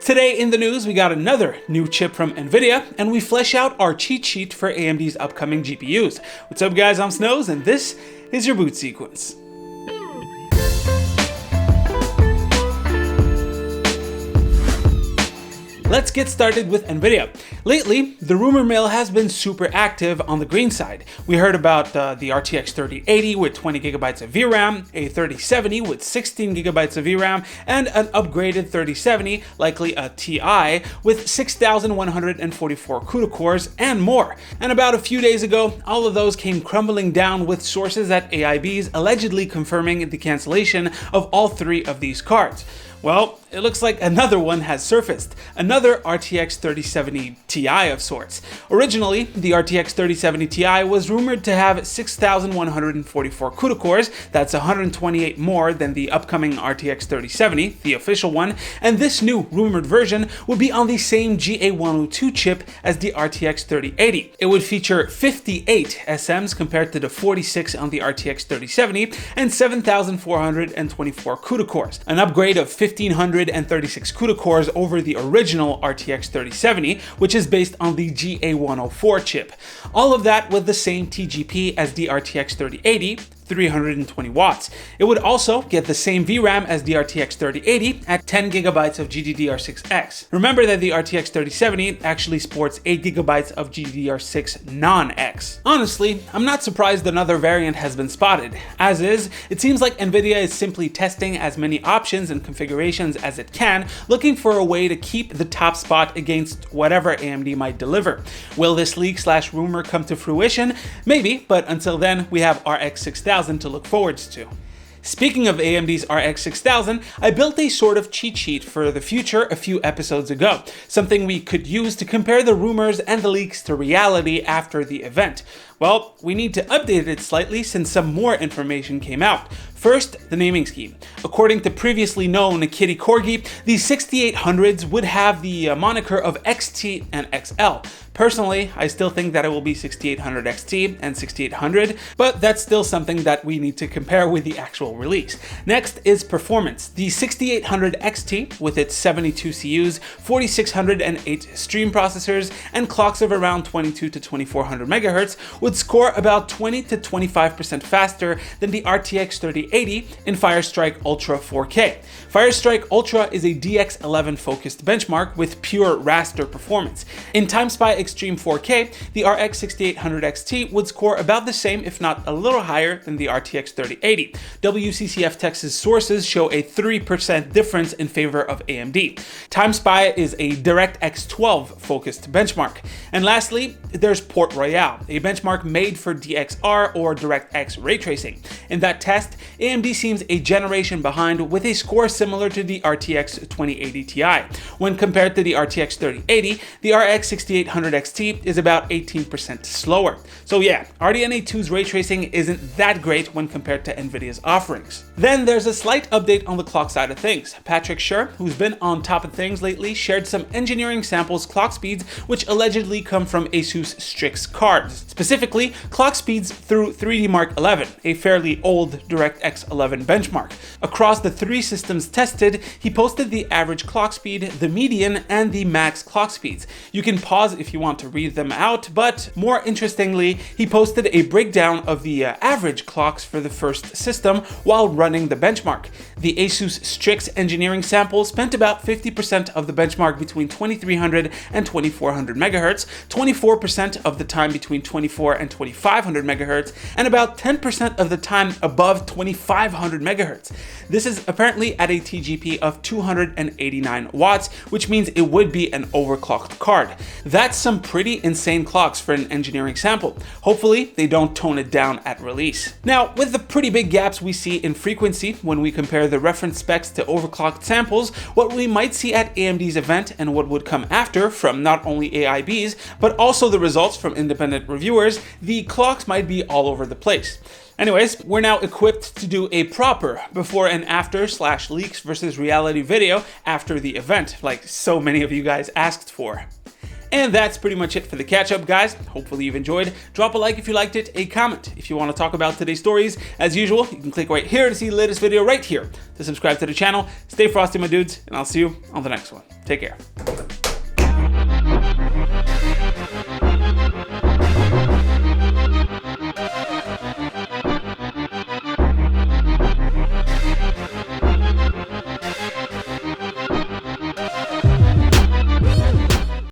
Today in the news, we got another new chip from Nvidia, and we flesh out our cheat sheet for AMD's upcoming GPUs. What's up guys, I'm Snows, and this is your boot sequence. Let's get started with Nvidia. Lately, the rumor mill has been super active on the green side. We heard about the RTX 3080 with 20 gigabytes of VRAM, a 3070 with 16 gigabytes of VRAM, and an upgraded 3070, likely a TI, with 6,144 Cuda cores and more. And about a few days ago, all of those came crumbling down with sources at AIBs allegedly confirming the cancellation of all three of these cards. Well, it looks like another one has surfaced, another RTX 3070 Ti of sorts. Originally, the RTX 3070 Ti was rumored to have 6,144 Cuda cores, that's 128 more than the upcoming RTX 3070, the official one, and this new rumored version would be on the same GA102 chip as the RTX 3080. It would feature 58 SMs compared to the 46 on the RTX 3070 and 7,424 Cuda cores, an upgrade of 1,536 Cuda cores over the original RTX 3070, which is based on the GA104 chip. All of that with the same TGP as the RTX 3080, 320 watts. It would also get the same VRAM as the RTX 3080 at 10 gigabytes of GDDR6X. Remember that the RTX 3070 actually sports 8 gigabytes of GDDR6 non-X. Honestly, I'm not surprised another variant has been spotted. As is, it seems like Nvidia is simply testing as many options and configurations as it can, looking for a way to keep the top spot against whatever AMD might deliver. Will this leak/rumor come to fruition? Maybe, but until then, we have RX 6000 to look forward to. Speaking of AMD's RX 6000, I built a sort of cheat sheet for the future a few episodes ago, something we could use to compare the rumors and the leaks to reality after the event. Well, we need to update it slightly since some more information came out. First, the naming scheme. According to previously known Kitty Corgi, the 6800s would have the moniker of XT and XL. Personally, I still think that it will be 6800 XT and 6800, but that's still something that we need to compare with the actual release. Next is performance. The 6800 XT, with its 72 CUs, 4608 stream processors, and clocks of around 22 to 2400 MHz, would score about 20 to 25% faster than the RTX 3080 in Firestrike Ultra 4K. Firestrike Ultra is a DX11 focused benchmark with pure raster performance. In TimeSpy Extreme 4K, the RX 6800 XT would score about the same, if not a little higher, than the RTX 3080. WCCF Texas sources show a 3% difference in favor of AMD. TimeSpy is a DirectX 12 focused benchmark. And lastly, there's Port Royale, a benchmark made for DXR or DirectX ray tracing. In that test, AMD seems a generation behind with a score similar to the RTX 2080 Ti. When compared to the RTX 3080, the RX 6800 XT is about 18% slower. So yeah, RDNA 2's ray tracing isn't that great when compared to Nvidia's offerings. Then there's a slight update on the clock side of things. Patrick Scher, who's been on top of things lately, shared some engineering samples clock speeds which allegedly come from ASUS STRIX cards. Specifically, clock speeds through 3D Mark 11, a fairly old DirectX 11 benchmark. Across the three systems tested, he posted the average clock speed, the median, and the max clock speeds. You can pause if you want to read them out, but more interestingly, he posted a breakdown of the average clocks for the first system while running the benchmark. The ASUS STRIX engineering sample spent about 50% of the benchmark between 2300 and 2400 MHz, 24% of the time between 24 and 2500 MHz, and about 10% of the time above 2500 MHz. This is apparently at a TGP of 289 watts, which means it would be an overclocked card. That's some pretty insane clocks for an engineering sample. Hopefully, they don't tone it down at release. Now, with the pretty big gaps we see in frequency when we compare the reference specs to overclocked samples, what we might see at AMD's event and what would come after from not only AIBs, but also the results from independent reviewers, the clocks might be all over the place. Anyways, we're now equipped to do a proper before and after / leaks versus reality video after the event, like so many of you guys asked for. And that's pretty much it for the catch-up, guys. Hopefully you've enjoyed. Drop a like if you liked it, a comment if you want to talk about today's stories. As usual, you can click right here to see the latest video right here to subscribe to the channel. Stay frosty, my dudes, and I'll see you on the next one. Take care.